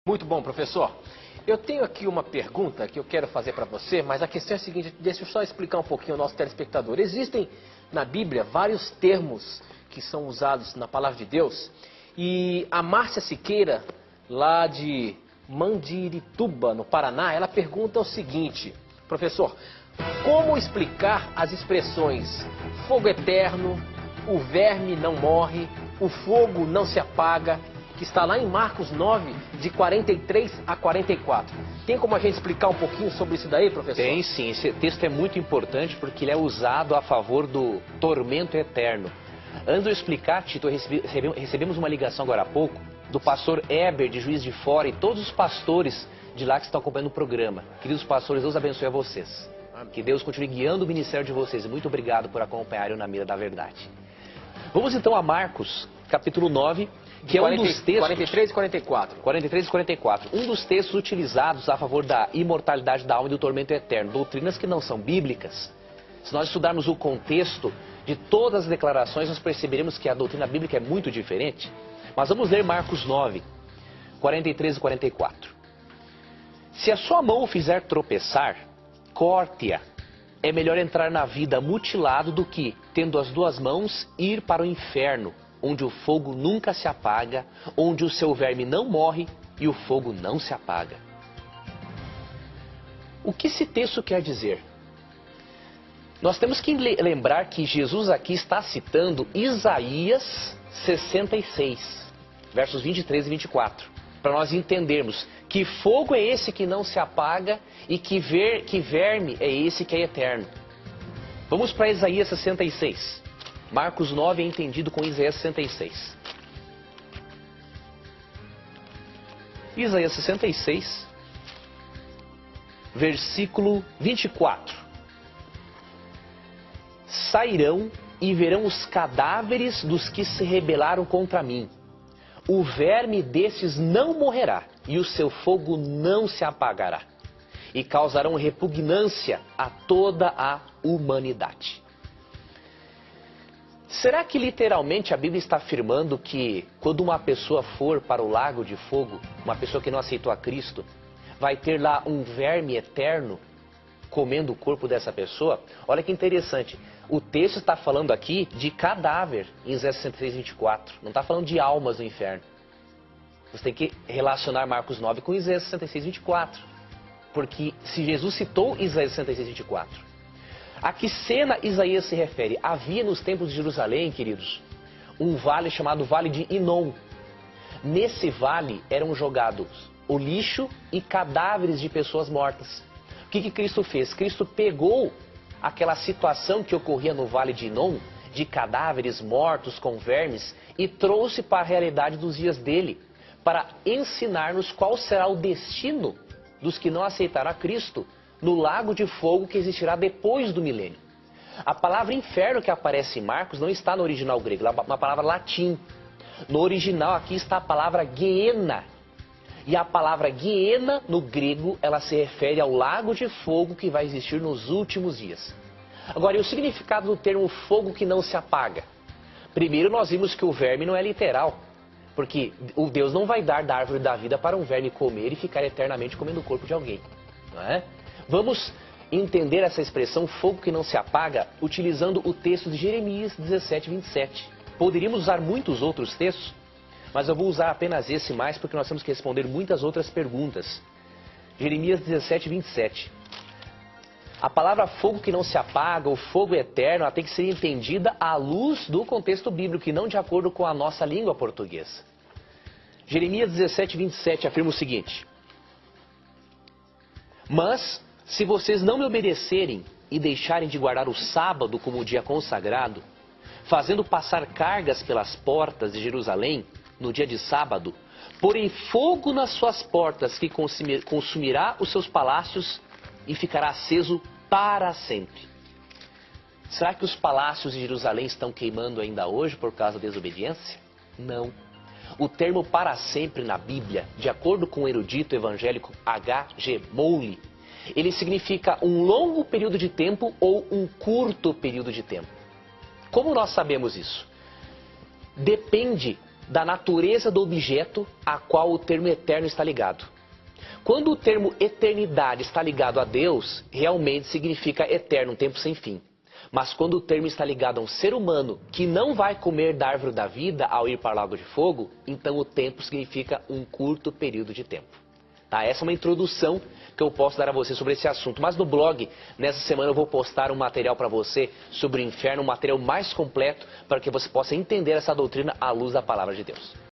Muito bom, professor. Eu tenho aqui uma pergunta que eu quero fazer para você, mas a questão é a seguinte, deixa eu só explicar um pouquinho ao nosso telespectador. Existem na Bíblia vários termos que são usados na palavra de Deus, e a Márcia Siqueira, lá de Mandirituba, no Paraná, ela pergunta o seguinte: professor, como explicar as expressões fogo eterno, o verme não morre, o fogo não se apaga, que está lá em Marcos 9, de 43 a 44. Tem como a gente explicar um pouquinho sobre isso daí, professor? Tem sim, esse texto é muito importante porque ele é usado a favor do tormento eterno. Antes de eu explicar, Tito, recebemos uma ligação agora há pouco do pastor Heber, de Juiz de Fora, e todos os pastores de lá que estão acompanhando o programa. Queridos pastores, Deus abençoe a vocês. Que Deus continue guiando o ministério de vocês. E muito obrigado por acompanharem o Na Mira da Verdade. Vamos então a Marcos, capítulo 9, que é um dos textos... 43 e 44. 43 e 44. Um dos textos utilizados a favor da imortalidade da alma e do tormento eterno. Doutrinas que não são bíblicas. Se nós estudarmos o contexto de todas as declarações, nós perceberemos que a doutrina bíblica é muito diferente. Mas vamos ler Marcos 9, 43 e 44. Se a sua mão o fizer tropeçar, corte-a. É melhor entrar na vida mutilado do que, tendo as duas mãos, ir para o inferno, onde o fogo nunca se apaga, onde o seu verme não morre e o fogo não se apaga. O que esse texto quer dizer? Nós temos que lembrar que Jesus aqui está citando Isaías 66, versos 23 e 24, para nós entendermos que fogo é esse que não se apaga e que verme é esse que é eterno. Vamos para Isaías 66. Marcos 9 é entendido com Isaías 66. Isaías 66, versículo 24. Sairão e verão os cadáveres dos que se rebelaram contra mim. O verme desses não morrerá, e o seu fogo não se apagará. E causarão repugnância a toda a humanidade. Será que literalmente a Bíblia está afirmando que quando uma pessoa for para o lago de fogo, uma pessoa que não aceitou a Cristo, vai ter lá um verme eterno comendo o corpo dessa pessoa? Olha que interessante. O texto está falando aqui de cadáver em Isaías 63, 24. Não está falando de almas no inferno. Você tem que relacionar Marcos 9 com Isaías 66, 24. Porque se Jesus citou Isaías 66, 24... A que cena Isaías se refere? Havia nos templos de Jerusalém, queridos, um vale chamado Vale de Inom. Nesse vale eram jogados o lixo e cadáveres de pessoas mortas. O que Cristo fez? Cristo pegou aquela situação que ocorria no Vale de Inom, de cadáveres mortos com vermes, e trouxe para a realidade dos dias dele, para ensinar-nos qual será o destino dos que não aceitaram a Cristo no lago de fogo que existirá depois do milênio. A palavra inferno que aparece em Marcos não está no original grego, é uma palavra latim. No original aqui está a palavra Guiena. E a palavra Guiena, no grego, ela se refere ao lago de fogo que vai existir nos últimos dias. Agora, e o significado do termo fogo que não se apaga? Primeiro, nós vimos que o verme não é literal, porque o Deus não vai dar da árvore da vida para um verme comer e ficar eternamente comendo o corpo de alguém, não é? Vamos entender essa expressão fogo que não se apaga utilizando o texto de Jeremias 17, 27. Poderíamos usar muitos outros textos, mas eu vou usar apenas esse mais porque nós temos que responder muitas outras perguntas. Jeremias 17, 27. A palavra fogo que não se apaga, o fogo eterno, ela tem que ser entendida à luz do contexto bíblico e não de acordo com a nossa língua portuguesa. Jeremias 17, 27 afirma o seguinte: mas se vocês não me obedecerem e deixarem de guardar o sábado como o dia consagrado, fazendo passar cargas pelas portas de Jerusalém no dia de sábado, porém fogo nas suas portas que consumirá os seus palácios e ficará aceso para sempre. Será que os palácios de Jerusalém estão queimando ainda hoje por causa da desobediência? Não. O termo para sempre na Bíblia, de acordo com o erudito evangélico H.G. Moule, ele significa um longo período de tempo ou um curto período de tempo. Como nós sabemos isso? Depende da natureza do objeto a qual o termo eterno está ligado. Quando o termo eternidade está ligado a Deus, realmente significa eterno, um tempo sem fim. Mas quando o termo está ligado a um ser humano que não vai comer da árvore da vida ao ir para o lago de fogo, então o tempo significa um curto período de tempo. Tá? Essa é uma introdução que eu posso dar a você sobre esse assunto. Mas no blog, nessa semana eu vou postar um material para você sobre o inferno, um material mais completo para que você possa entender essa doutrina à luz da palavra de Deus.